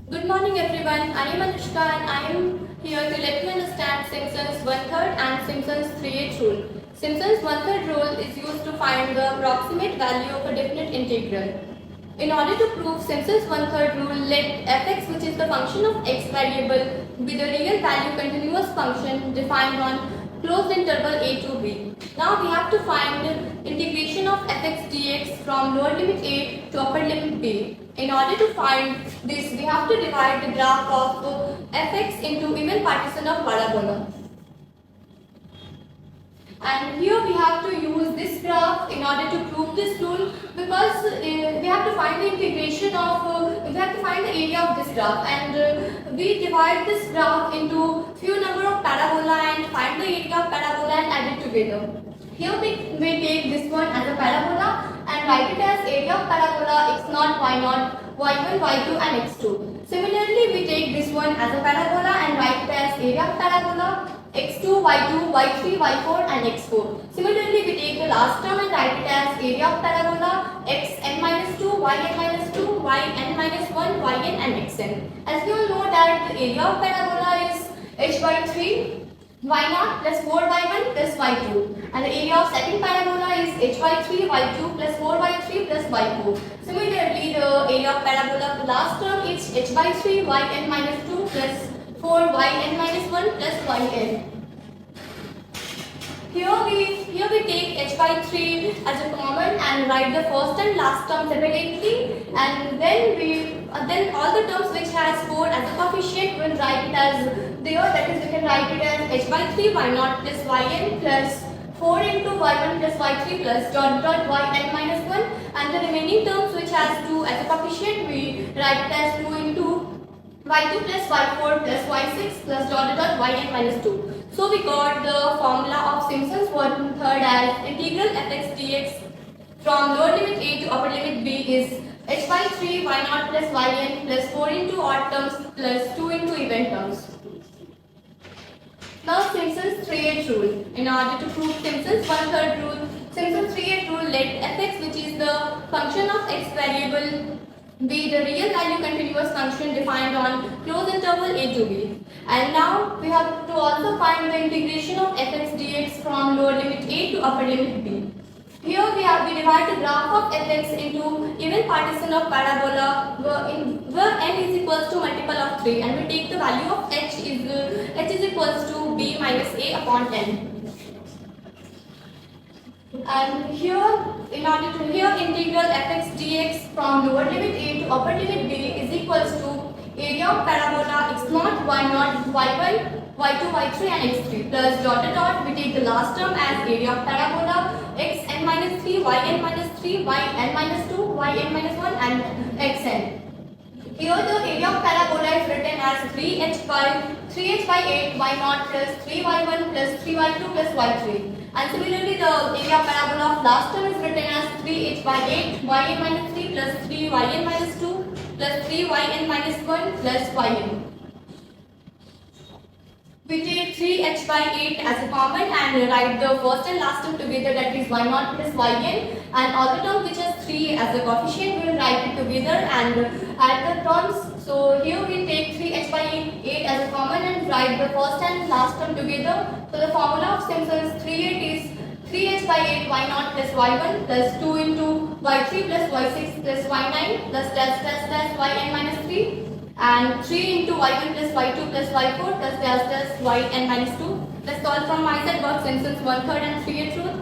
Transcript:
Good morning everyone, I am Anushka and I am here to let you understand Simpson's one-third and Simpson's 3/8 rule. Simpson's one-third rule is used to find the approximate value of a definite integral. In order to prove Simpson's one-third rule, let fx, which is the function of x variable, be the real value continuous function defined on closed interval a to b. Now we have to find integration of fx dx from lower limit a to upper limit b. In order to find this, we have to divide the graph of fx into even partition of parabola. And here we have to use this graph in order to prove this rule, because we have to find the integration of, we have to find the area of this graph, and we divide this graph into few number of parabola and find the area of parabola and add it together. Here we take this one as a parabola and write it as area of parabola x0, y0, y1, y2 and x2. Similarly, we take this one as a parabola and write it as area of parabola x2, y2, y3, y4 and x4. Similarly, we take the last term and write it as area of parabola xn minus 2, yn minus 2, yn minus 1, yn and xn. As we all know that the area of parabola is h by 3, y0 plus 4y1 plus y2, and the area of second parabola is h by 3, y2 plus 4y3 plus y4. Similarly, the area of parabola of the last term is h by 3, yn minus 2 plus 4 yn minus 1 plus yn. Here we take h by 3 as a common and write the first and last term separately, and then all the terms which has 4 as a coefficient will write it as there, that is we can write it as h by 3 y0 plus yn plus 4 into y1 plus y3 plus dot yn minus 1, and the remaining terms which has 2 as a coefficient we write it as 2 into y2 plus y4 plus y6 plus dot yn minus 2. So we got the formula of Simpson's one-third as integral fx dx from lower limit a to upper limit b is h by 3 y0 plus yn plus 4 into odd terms plus 2 into even terms. Now Simpson's 3/8 rule. In order to prove Simpson's one-third rule, Simpson's 3/8 rule, let fx, which is the function of x variable, be the real value continuous function defined on closed interval a to b. And now we have to also find the integration of fx dx from lower limit a to upper limit b. Here we divide the graph of fx into even partition of parabola where n is equals to multiple of 3, and we take the value of h is equals to b minus a upon n. And here integral fx dx from lower limit a to upper limit b is equals to area of parabola x0, y0, y1, y2, y3 and x3 plus dot we take the last term as area of parabola xn minus 3, yn minus 3, yn minus 2, yn minus 1 and xn. Here the area of parabola is written as 3h by 8 y0 plus 3y1 plus 3y2 plus y3. And similarly, the area of parabola of last term is written as 3h by 8 yn minus 3 plus 3yn minus 2 plus 3yn minus 1 plus yn. We take 3h by 8 as a common and write the first and last term together, that is y0 plus yn, and all the terms which has 3 as a coefficient we will write it together and add the terms. So here we take 3h by 8 as a common and write the first and last term together. So the formula of Simpson's 3/8 is 3h by 8 y0 plus y1 plus 2 into y3 plus y6 plus y9 plus yn minus 3 and 3 into y1 plus y2 plus y4 plus yn minus 2. That's all from my side about Simpson's one-third and 3/8 rule.